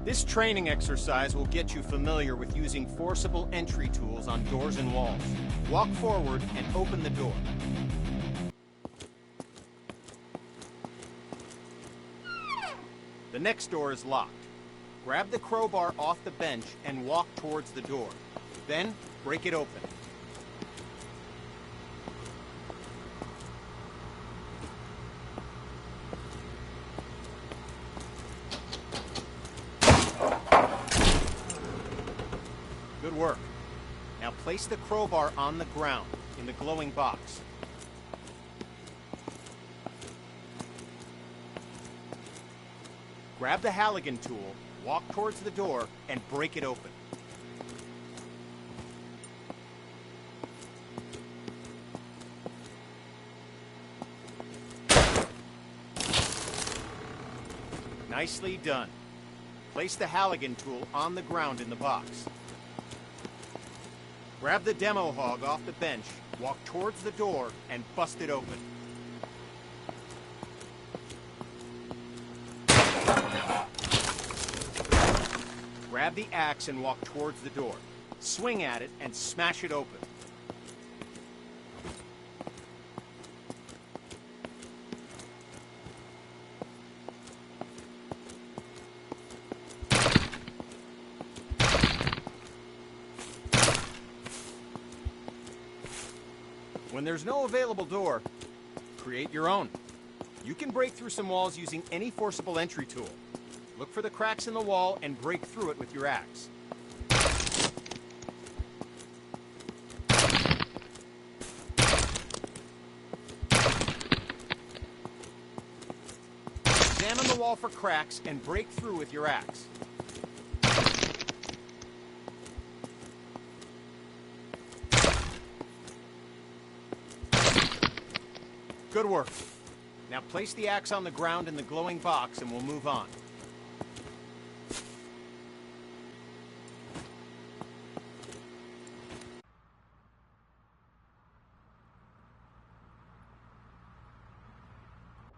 This training exercise will get you familiar with using forcible entry tools on doors and walls. Walk forward and open the door. The next door is locked. Grab the crowbar off the bench and walk towards the door. Then, break it open. Good work. Now place the crowbar on the ground in the glowing box. Grab the Halligan tool, walk towards the door, and break it open. Nicely done. Place the Halligan tool on the ground in the box. Grab the demo hog off the bench, walk towards the door, and bust it open. Grab the axe and walk towards the door. Swing at it and smash it open. When there's no available door, create your own. You can break through some walls using any forcible entry tool. Look for the cracks in the wall and break through it with your axe. Examine the wall for cracks and break through with your axe. Good work. Now place the axe on the ground in the glowing box and we'll move on.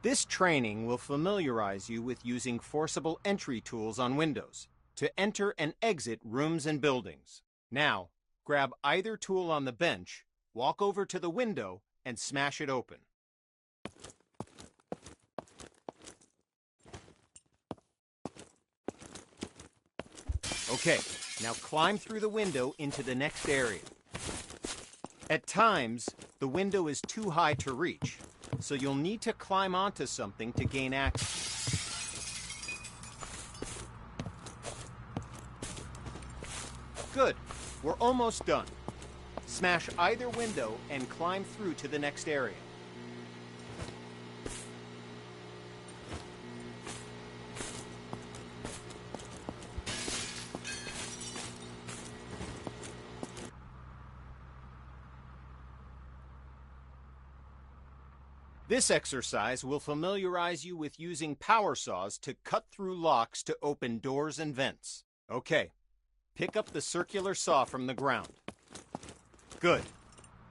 This training will familiarize you with using forcible entry tools on windows to enter and exit rooms and buildings. Now, grab either tool on the bench, walk over to the window, and smash it open. Okay, now climb through the window into the next area. At times, the window is too high to reach, so you'll need to climb onto something to gain access. Good, we're almost done. Smash either window and climb through to the next area. This exercise will familiarize you with using power saws to cut through locks to open doors and vents. Okay, pick up the circular saw from the ground. Good.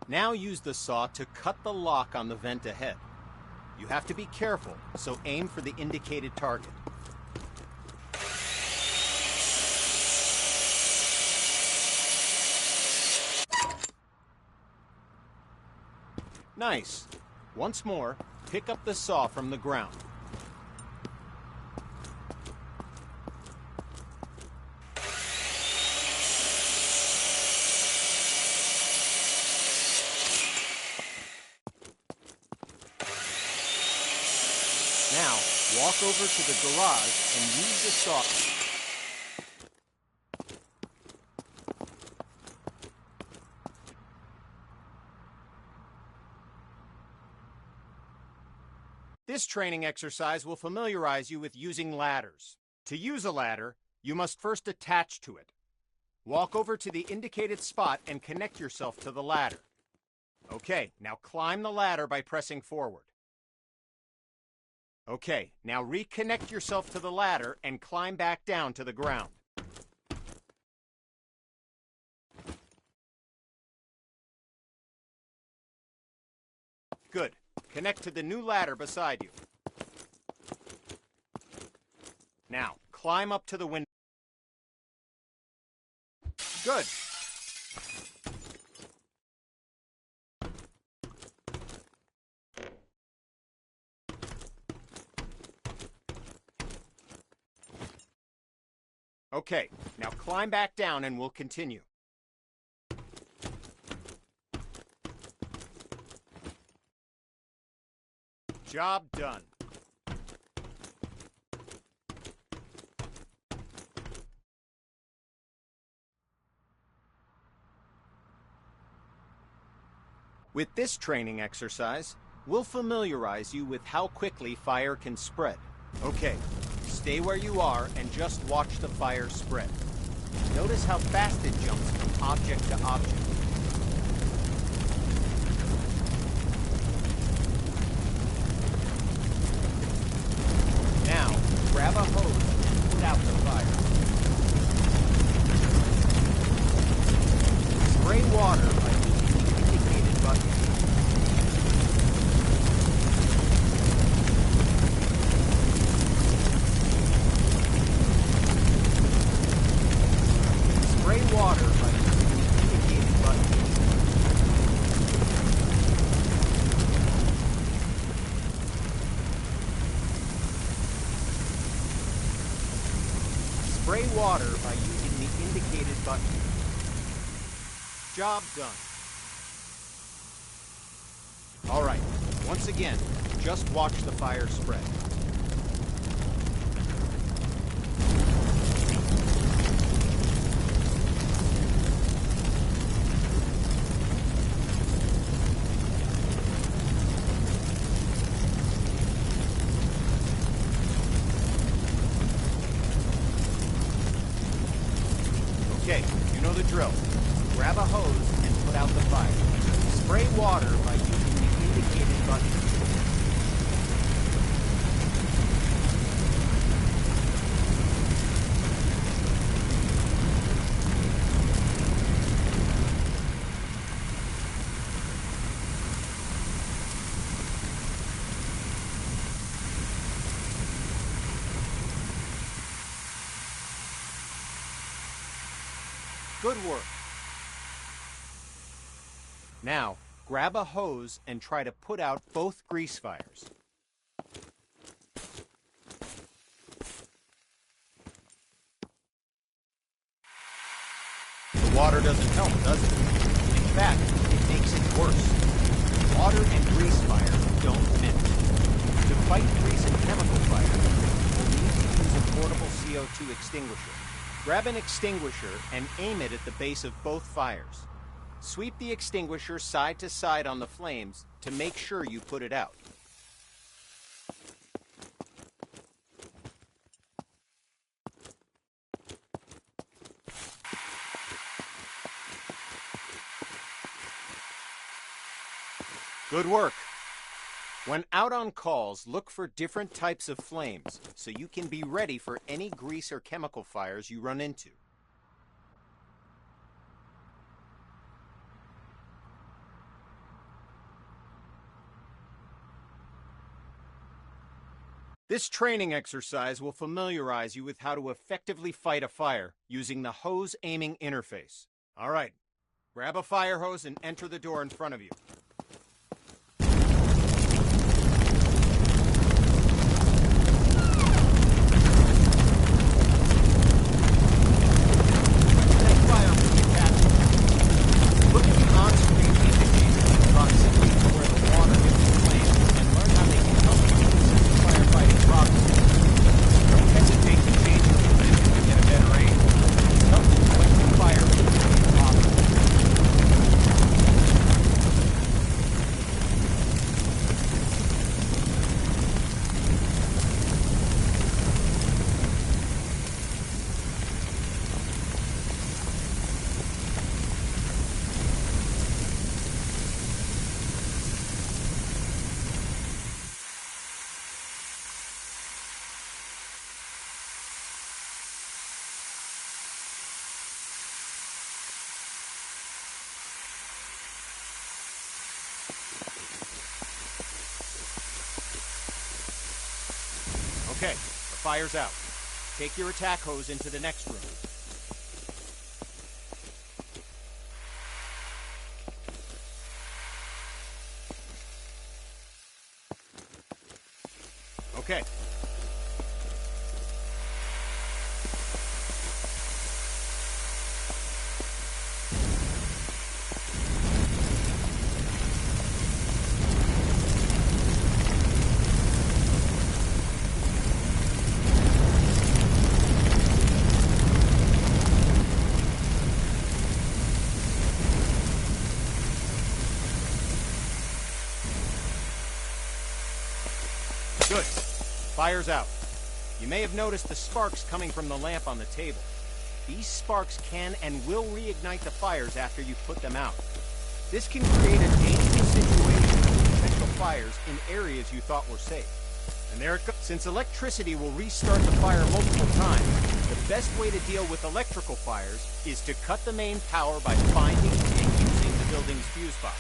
Now use the saw to cut the lock on the vent ahead. You have to be careful, so aim for the indicated target. Nice. Once more, pick up the saw from the ground. Now, walk over to the garage and use the saw. This training exercise will familiarize you with using ladders. To use a ladder, you must first attach to it. Walk over to the indicated spot and connect yourself to the ladder. Okay, now climb the ladder by pressing forward. Okay, now reconnect yourself to the ladder and climb back down to the ground. Good. Connect to the new ladder beside you. Now, climb up to the window. Okay, now climb back down and we'll continue. Job done. With this training exercise, we'll familiarize you with how quickly fire can spread. Okay, stay where you are and just watch the fire spread. Notice how fast it jumps from object to object. Now, grab a hose and put out the fire. Spray water by using the indicated button. Spray water by using the indicated button. Spray water by using the indicated button. Job done. All right, once again, just watch the fire spread. Okay, you know the drill. Grab a hose and put out the fire. Spray water by using the indicated button. Good work. Now, grab a hose and try to put out both grease fires. The water doesn't help, does it? In fact, it makes it worse. Water and grease fire don't mix. To fight grease and chemical fire, we'll need to use a portable CO2 extinguisher. Grab an extinguisher and aim it at the base of both fires. Sweep the extinguisher side to side on the flames to make sure you put it out. Good work. When out on calls, look for different types of flames so you can be ready for any grease or chemical fires you run into. This training exercise will familiarize you with how to effectively fight a fire using the hose aiming interface. All right, grab a fire hose and enter the door in front of you. Look at the on-screen indicators in proximity to where the water hits the flames and learn how they can help you with simple firefighting process. Don't hesitate to change your position to get a better aim. Help you quit the fire as quickly as possible. Okay, the fire's out. Take your attack hose into the next room. Okay. Fire's out. You may have noticed the sparks coming from the lamp on the table. These sparks can and will reignite the fires after you put them out. This can create a dangerous situation with potential fires in areas you thought were safe. And there it goes. Since electricity will restart the fire multiple times, the best way to deal with electrical fires is to cut the main power by finding and using the building's fuse box.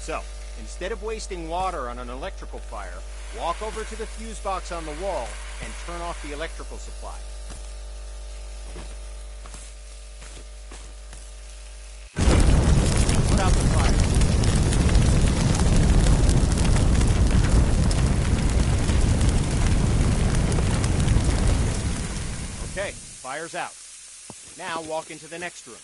So, instead of wasting water on an electrical fire, walk over to the fuse box on the wall and turn off the electrical supply. Put out the fire. Okay, fire's out. Now walk into the next room.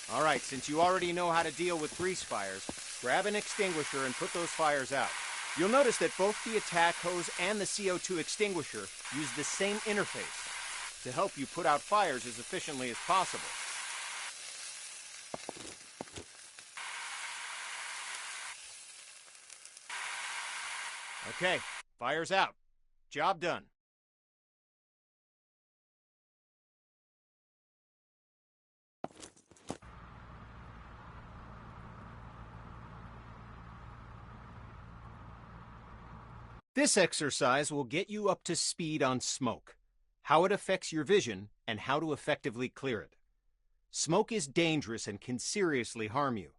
Alright, since you already know how to deal with grease fires, grab an extinguisher and put those fires out. You'll notice that both the attack hose and the CO2 extinguisher use the same interface to help you put out fires as efficiently as possible. Okay, fire's out. Job done. This exercise will get you up to speed on smoke, how it affects your vision, and how to effectively clear it. Smoke is dangerous and can seriously harm you,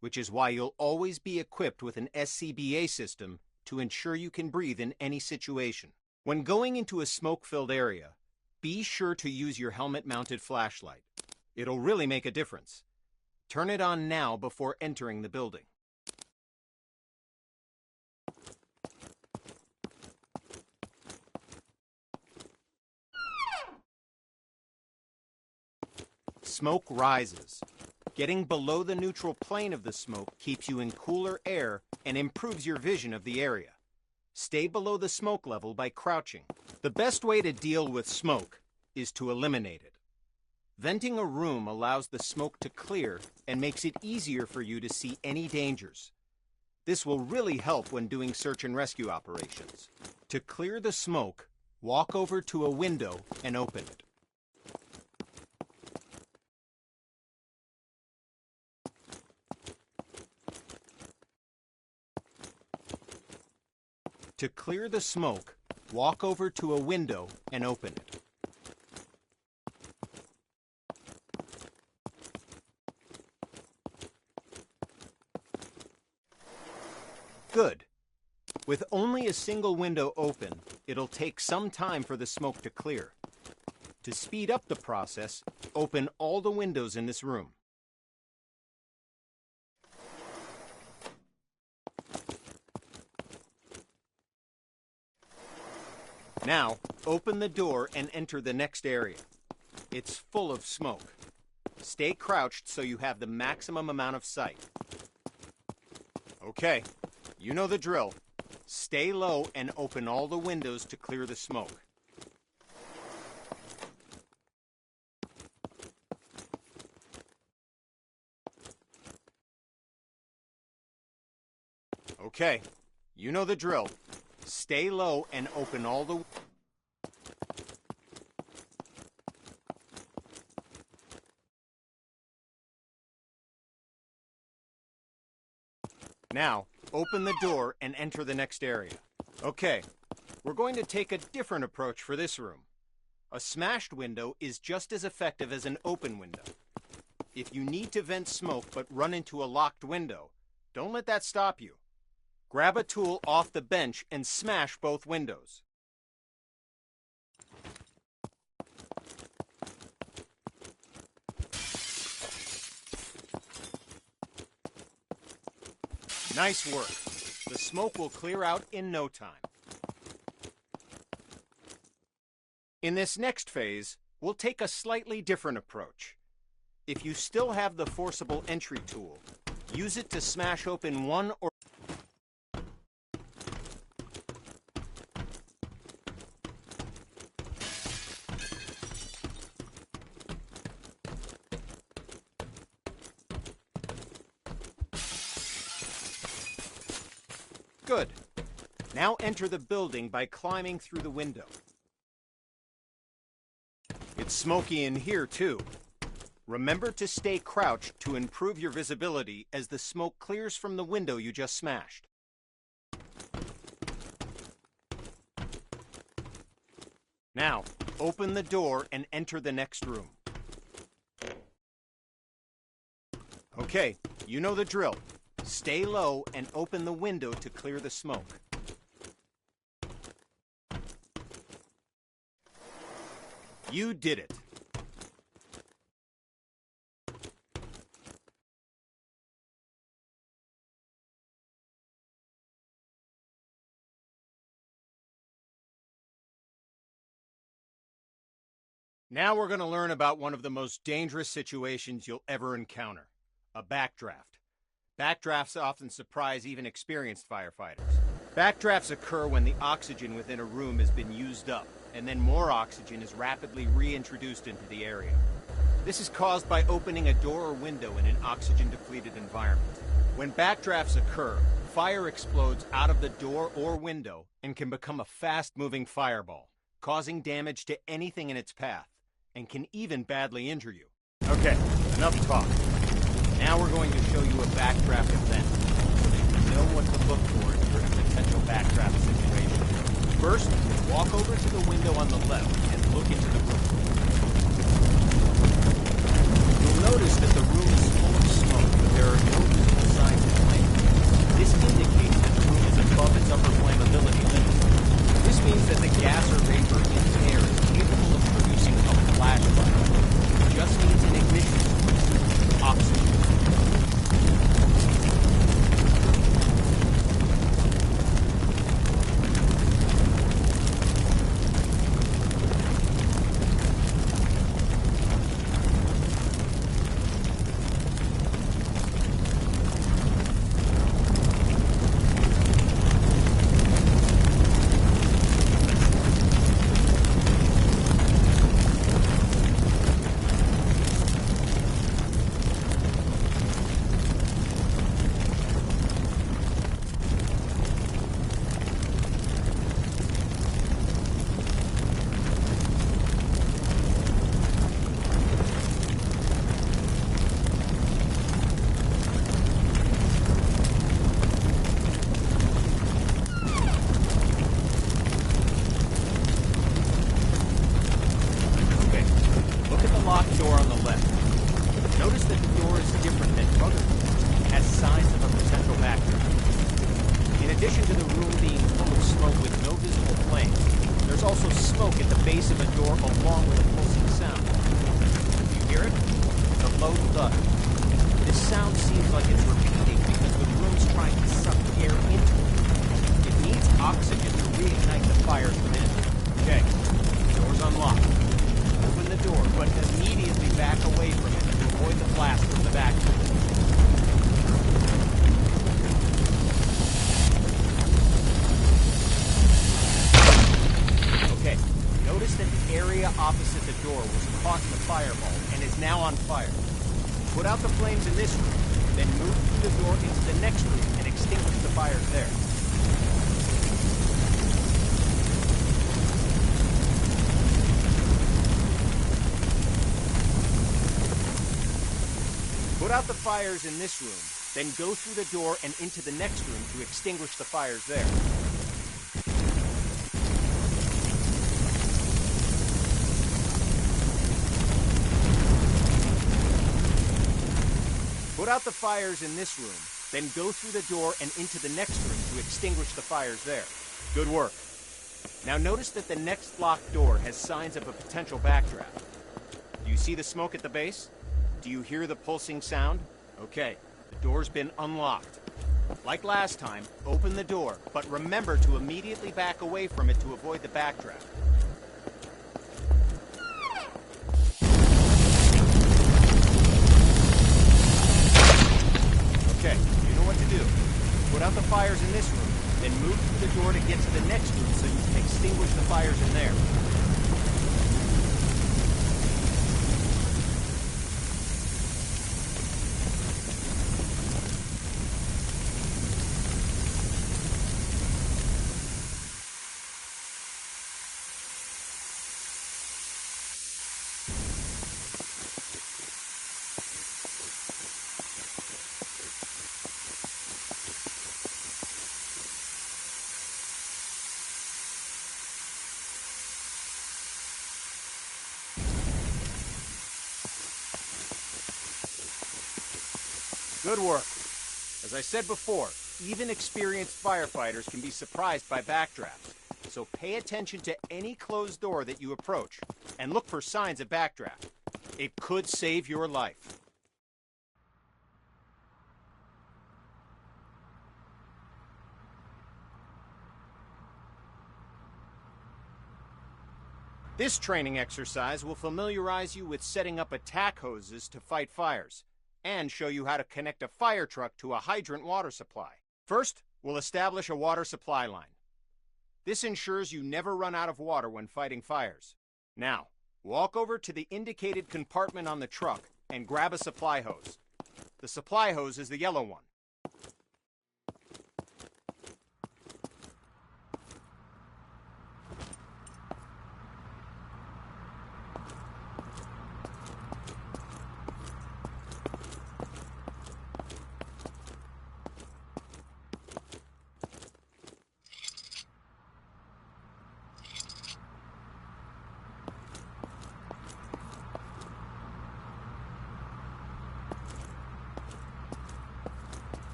which is why you'll always be equipped with an SCBA system to ensure you can breathe in any situation. When going into a smoke-filled area, be sure to use your helmet-mounted flashlight. It'll really make a difference. Turn it on now before entering the building. Smoke rises. Getting below the neutral plane of the smoke keeps you in cooler air and improves your vision of the area. Stay below the smoke level by crouching. The best way to deal with smoke is to eliminate it. Venting a room allows the smoke to clear and makes it easier for you to see any dangers. This will really help when doing search and rescue operations. To clear the smoke, walk over to a window and open it. To clear the smoke, walk over to a window and open it. Good. With only a single window open, it'll take some time for the smoke to clear. To speed up the process, open all the windows in this room. Now, open the door and enter the next area. It's full of smoke. Stay crouched so you have the maximum amount of sight. Okay, you know the drill. Stay low and open all the windows to clear the smoke. Okay, you know the drill. Stay low and open all the... Now, open the door and enter the next area. Okay, we're going to take a different approach for this room. A smashed window is just as effective as an open window. If you need to vent smoke but run into a locked window, don't let that stop you. Grab a tool off the bench and smash both windows. Nice work. The smoke will clear out in no time. In this next phase, we'll take a slightly different approach. If you still have the forcible entry tool, use it to smash open one or Good. Now enter the building by climbing through the window. It's smoky in here, too. Remember to stay crouched to improve your visibility as the smoke clears from the window you just smashed. Now, open the door and enter the next room. Okay, you know the drill. Stay low and open the window to clear the smoke. You did it. Now we're going to learn about one of the most dangerous situations you'll ever encounter, a backdraft. Backdrafts often surprise even experienced firefighters. Backdrafts occur when the oxygen within a room has been used up, and then more oxygen is rapidly reintroduced into the area. This is caused by opening a door or window in an oxygen-depleted environment. When backdrafts occur, fire explodes out of the door or window and can become a fast-moving fireball, causing damage to anything in its path, and can even badly injure you. Okay, enough talk. Now we're going to show you a backdraft event, so that you know what to look for if you're in a potential backdraft situation. First, walk over to the window on the left and look into the room. You'll notice that the room is full of smoke, but there are no visible signs of flame. This indicates that the room is above its upper flammability limit. This means that the gas or vapor in the air is capable of producing a flash fire. It just needs an ignition source, oxygen. Opposite the door was caught in the fireball and is now on fire. Put out the flames in this room, then move through the door into the next room and extinguish the fires there. Put out the fires in this room, then go through the door and into the next room to extinguish the fires there. Put out the fires in this room, then go through the door and into the next room to extinguish the fires there. Good work. Now notice that the next locked door has signs of a potential backdraft. Do you see the smoke at the base? Do you hear the pulsing sound? Okay, the door's been unlocked. Like last time, open the door, but remember to immediately back away from it to avoid the backdraft. Okay, you know what to do. Put out the fires in this room, then move through the door to get to the next room so you can extinguish the fires in there. Good work. As I said before, even experienced firefighters can be surprised by backdrafts. So pay attention to any closed door that you approach, and look for signs of backdraft. It could save your life. This training exercise will familiarize you with setting up attack hoses to fight fires, and show you how to connect a fire truck to a hydrant water supply. First, we'll establish a water supply line. This ensures you never run out of water when fighting fires. Now, walk over to the indicated compartment on the truck and grab a supply hose. The supply hose is the yellow one.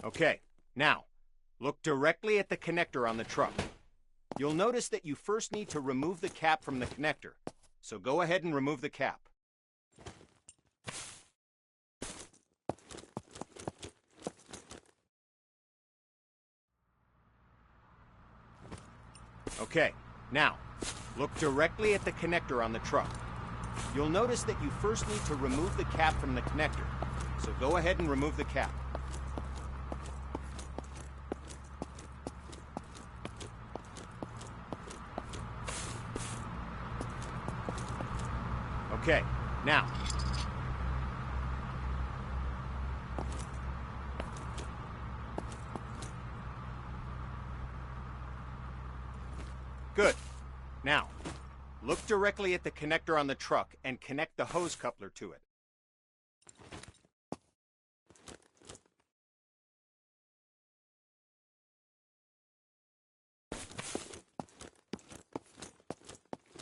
Okay, now, look directly at the connector on the truck. You'll notice that you first need to remove the cap from the connector, so go ahead and remove the cap. Okay, now, look directly at the connector on the truck. You'll notice that you first need to remove the cap from the connector, so go ahead and remove the cap. Okay, now. Good. Now, look directly at the connector on the truck and connect the hose coupler to it.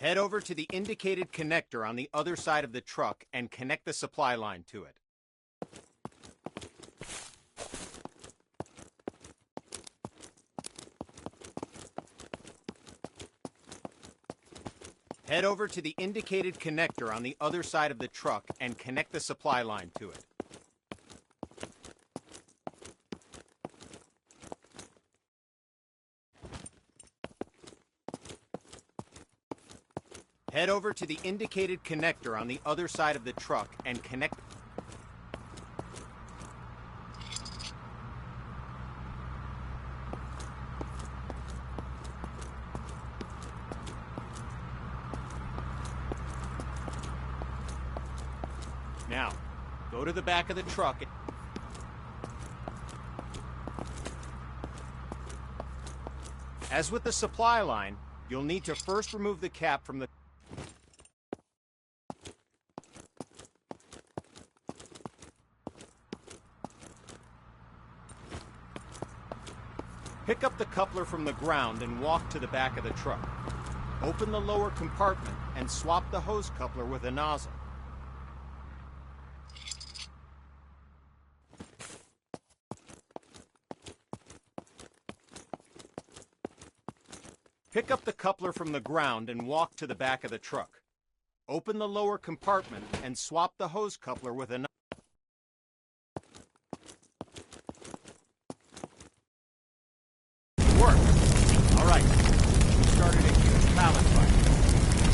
Head over to the indicated connector on the other side of the truck and connect the supply line to it. Head over to the indicated connector on the other side of the truck and connect the supply line to it. Head over to the indicated connector on the other side of the truck and connect. Now, go to the back of the truck. As with the supply line, you'll need to first remove the cap from the... Pick up the coupler from the ground and walk to the back of the truck. Open the lower compartment and swap the hose coupler with a nozzle. Pick up the coupler from the ground and walk to the back of the truck. Open the lower compartment and swap the hose coupler with a nozzle. Alright, we started a huge pallet fire.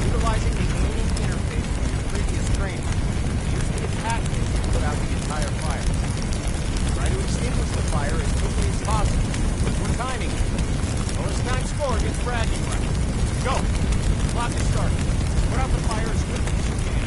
Utilizing the gaming interface from your previous training, use the attack menu to put out the entire fire. Try to extinguish the fire as quickly as possible. We're timing it. Bonus time score gets bragging rights. Go! Clock is started. Put out the fire as quickly as you can.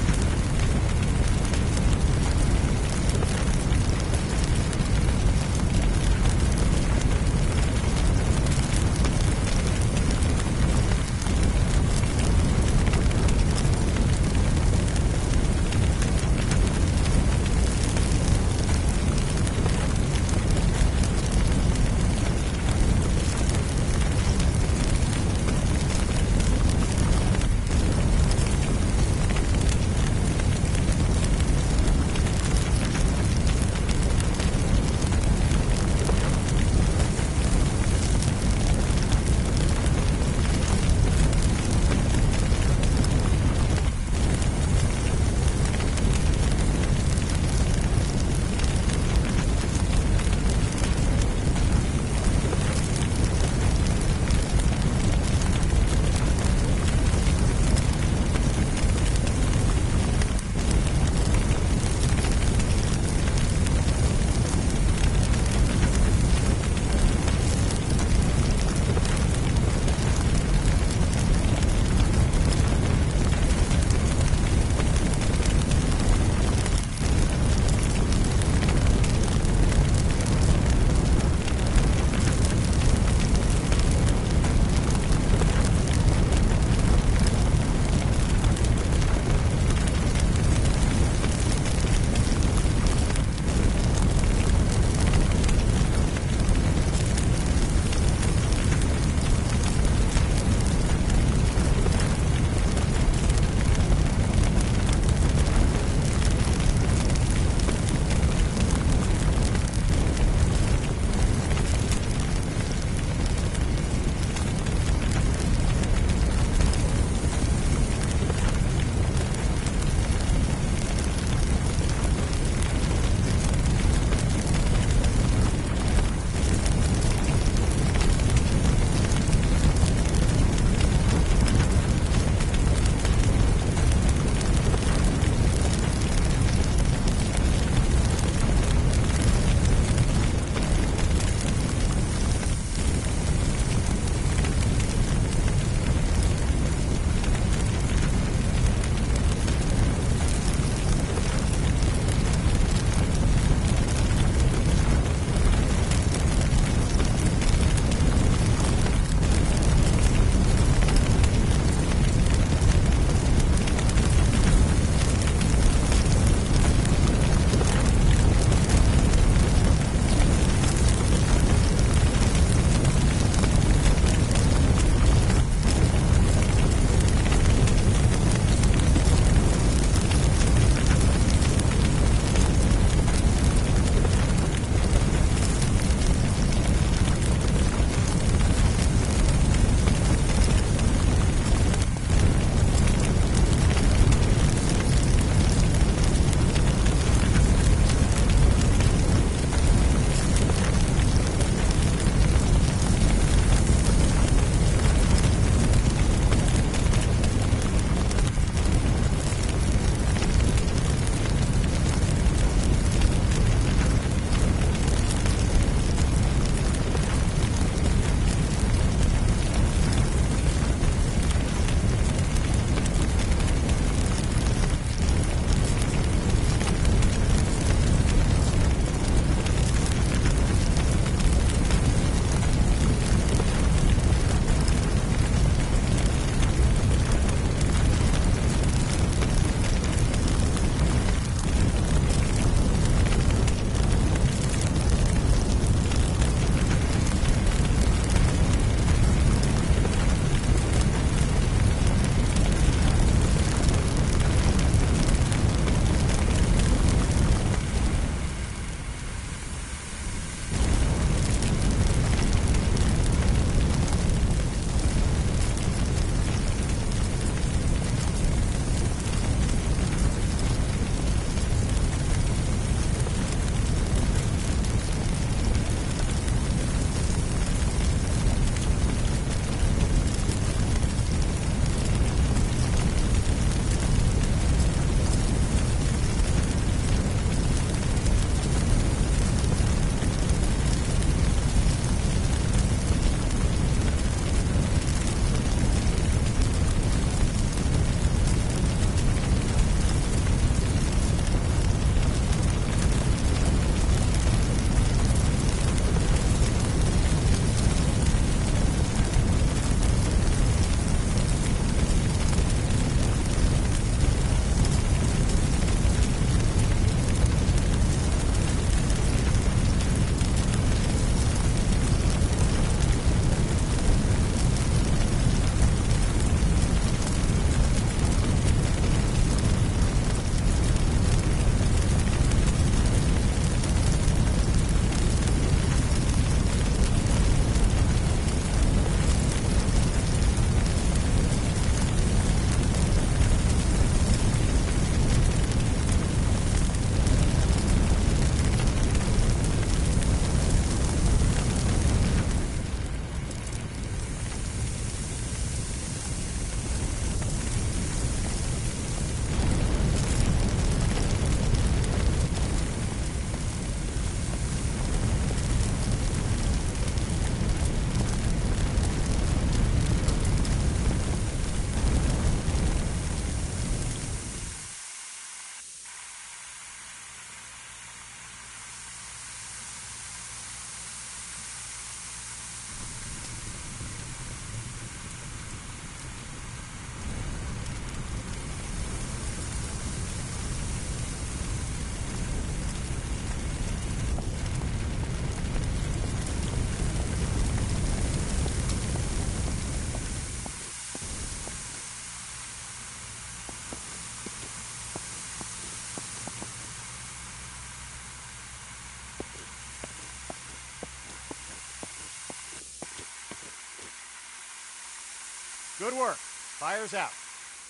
Good work. Fire's out.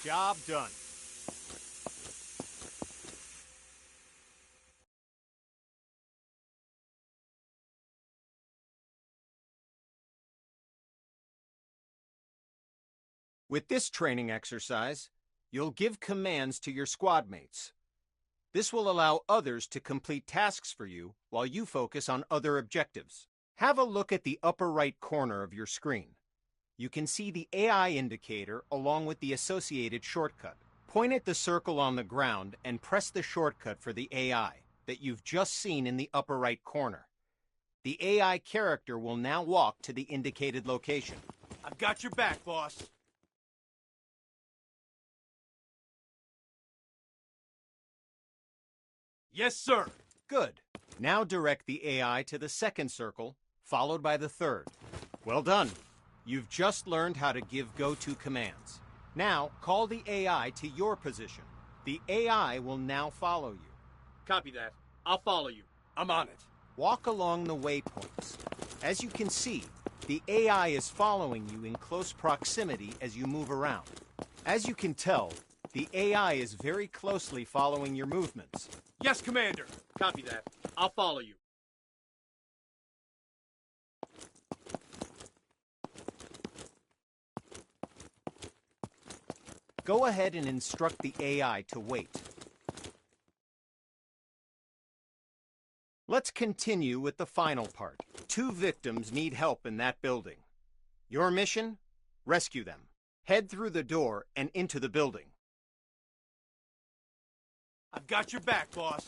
Job done. With this training exercise, you'll give commands to your squad mates. This will allow others to complete tasks for you while you focus on other objectives. Have a look at the upper right corner of your screen. You can see the AI indicator along with the associated shortcut. Point at the circle on the ground and press the shortcut for the AI that you've just seen in the upper right corner. The AI character will now walk to the indicated location. I've got your back, boss. Yes, sir. Good. Now direct the AI to the second circle, followed by the third. Well done. You've just learned how to give go-to commands. Now, call the AI to your position. The AI will now follow you. Copy that. I'll follow you. I'm on it. Walk along the waypoints. As you can see, the AI is following you in close proximity as you move around. As you can tell, the AI is very closely following your movements. Yes, Commander. Copy that. I'll follow you. Go ahead and instruct the AI to wait. Let's continue with the final part. 2 victims need help in that building. Your mission? Rescue them. Head through the door and into the building. I've got your back, boss.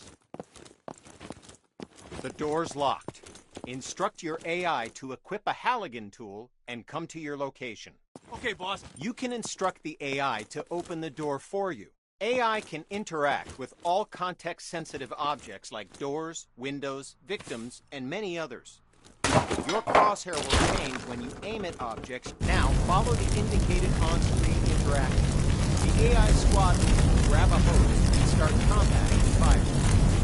The door's locked. Instruct your AI to equip a Halligan tool and come to your location. Okay, boss. You can instruct the AI to open the door for you. AI can interact with all context-sensitive objects like doors, windows, victims, and many others. Your crosshair will change when you aim at objects. Now, follow the indicated on-screen interaction. The AI squad will grab a hose and start combating the fire.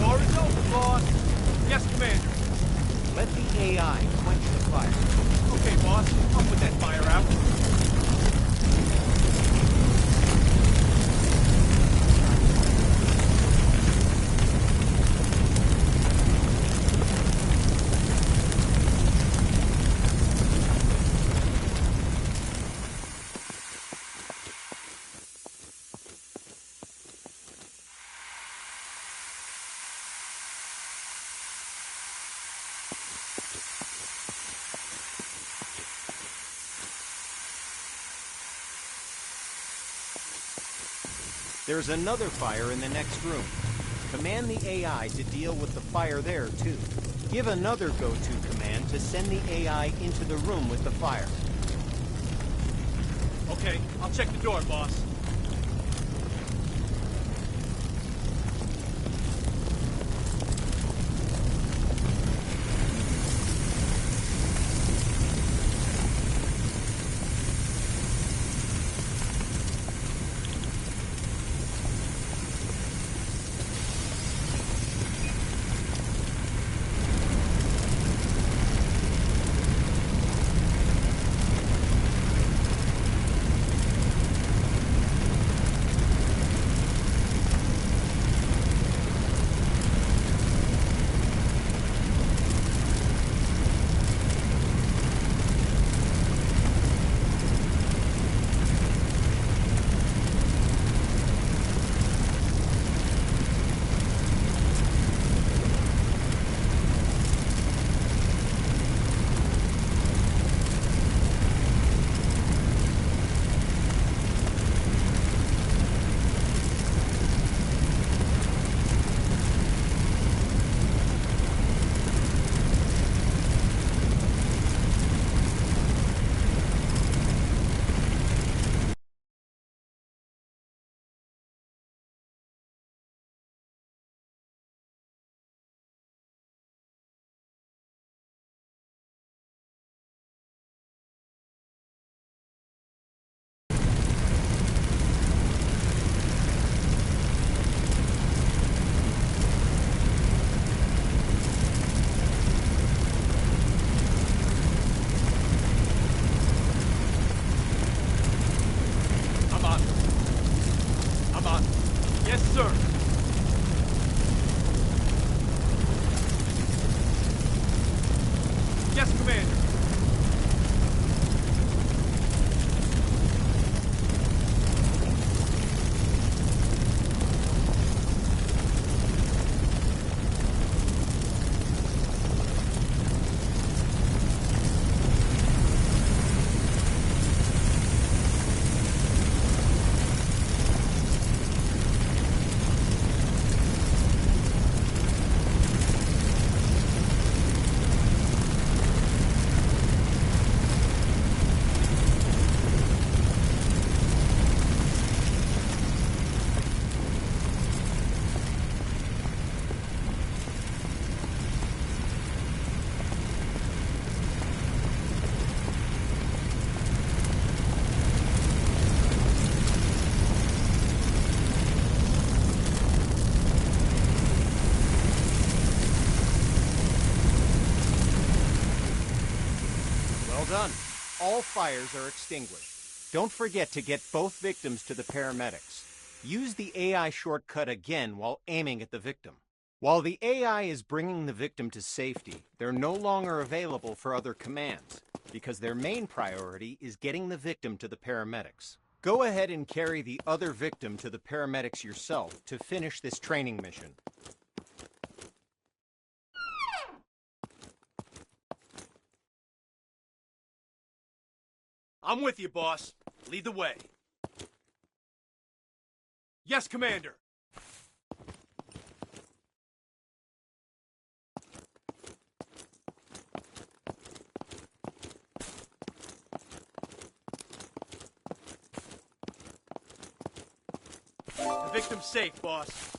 Door is open, boss. Yes, Commander. Let the AI quench the fire. Okay, boss. I'll put that fire out. There's another fire in the next room. Command the AI to deal with the fire there, too. Give another go-to command to send the AI into the room with the fire. Okay, I'll check the door, boss. done. All fires are extinguished. Don't forget to get both victims to the paramedics. Use the AI shortcut again while aiming at the victim. While the AI is bringing the victim to safety, they're no longer available for other commands, because their main priority is getting the victim to the paramedics. Go ahead and carry the other victim to the paramedics yourself to finish this training mission. I'm with you, boss. Lead the way. Yes, Commander. The victim's safe, boss.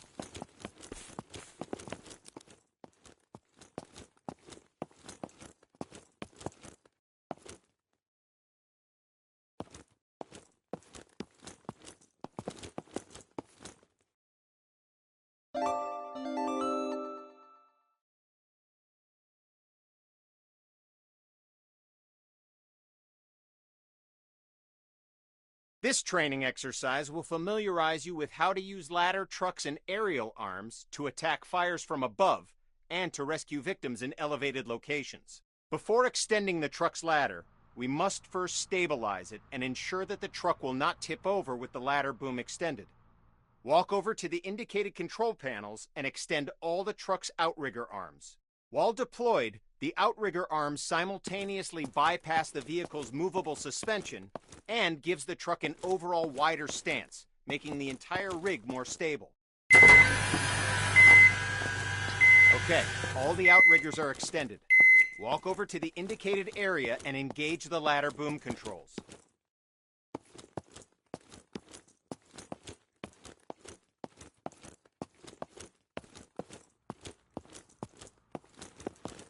This training exercise will familiarize you with how to use ladder, trucks, and aerial arms to attack fires from above and to rescue victims in elevated locations. Before extending the truck's ladder, we must first stabilize it and ensure that the truck will not tip over with the ladder boom extended. Walk over to the indicated control panels and extend all the truck's outrigger arms. While deployed, the outrigger arms simultaneously bypass the vehicle's movable suspension and gives the truck an overall wider stance, making the entire rig more stable. Okay, all the outriggers are extended. Walk over to the indicated area and engage the ladder boom controls.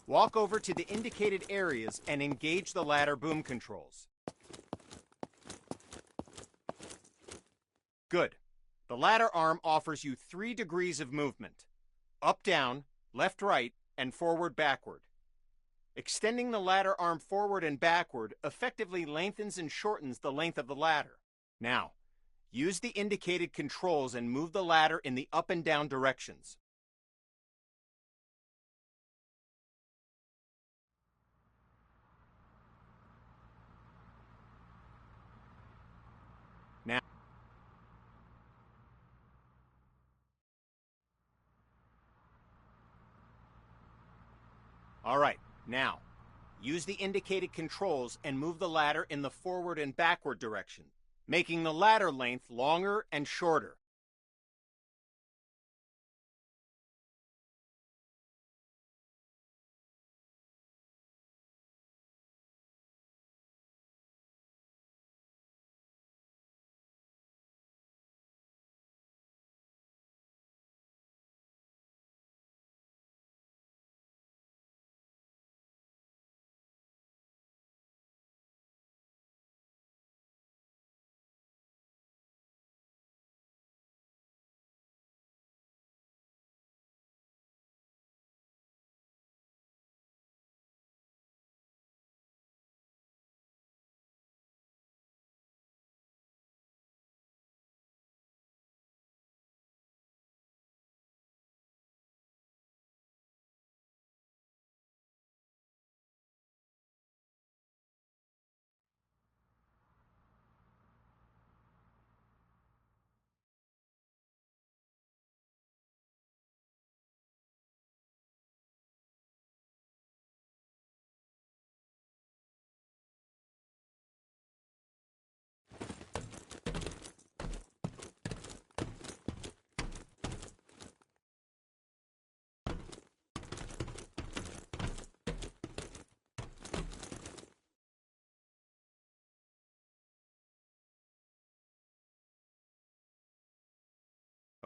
Walk over to the indicated areas and engage the ladder boom controls. Good. The ladder arm offers you 3 degrees of movement: up, down, left, right, and forward, backward. Extending the ladder arm forward and backward effectively lengthens and shortens the length of the ladder. Now, use the indicated controls and move the ladder in the up and down directions. Now, all right, now, use the indicated controls and move the ladder in the forward and backward direction, making the ladder length longer and shorter.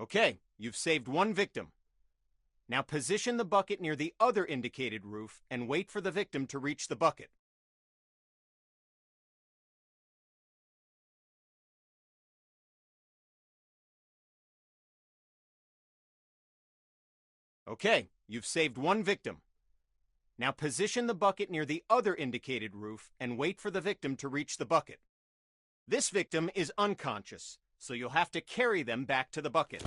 Okay, you've saved 1 victim. Now position the bucket near the other indicated roof and wait for the victim to reach the bucket. Okay, you've saved 1 victim. Now position the bucket near the other indicated roof and wait for the victim to reach the bucket. This victim is unconscious, so you'll have to carry them back to the bucket.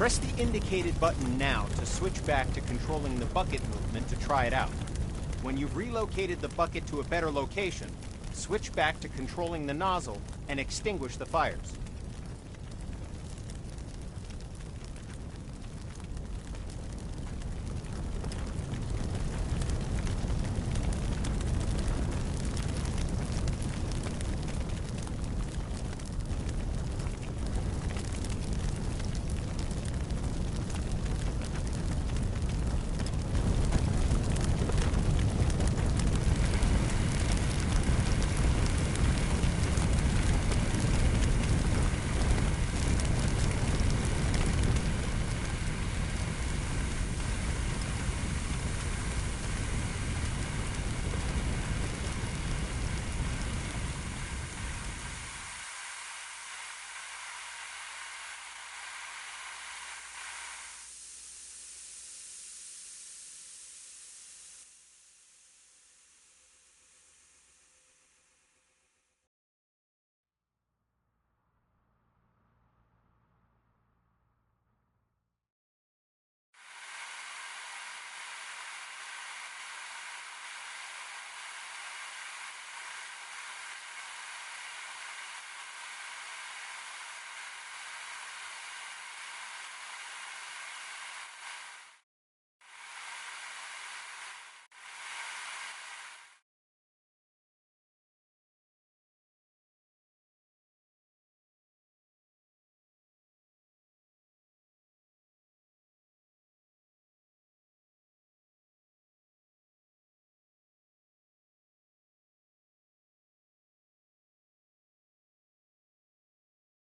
Press the indicated button now to switch back to controlling the bucket movement to try it out. When you've relocated the bucket to a better location, switch back to controlling the nozzle and extinguish the fires.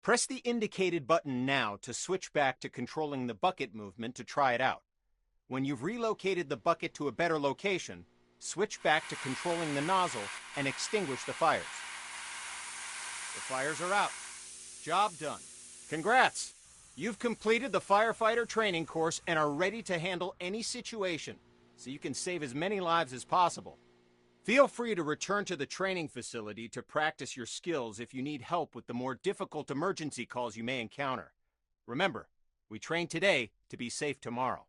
Press the indicated button now to switch back to controlling the bucket movement to try it out. When you've relocated the bucket to a better location, switch back to controlling the nozzle and extinguish the fires. The fires are out. Job done. Congrats! You've completed the firefighter training course and are ready to handle any situation, so you can save as many lives as possible. Feel free to return to the training facility to practice your skills if you need help with the more difficult emergency calls you may encounter. Remember, we train today to be safe tomorrow.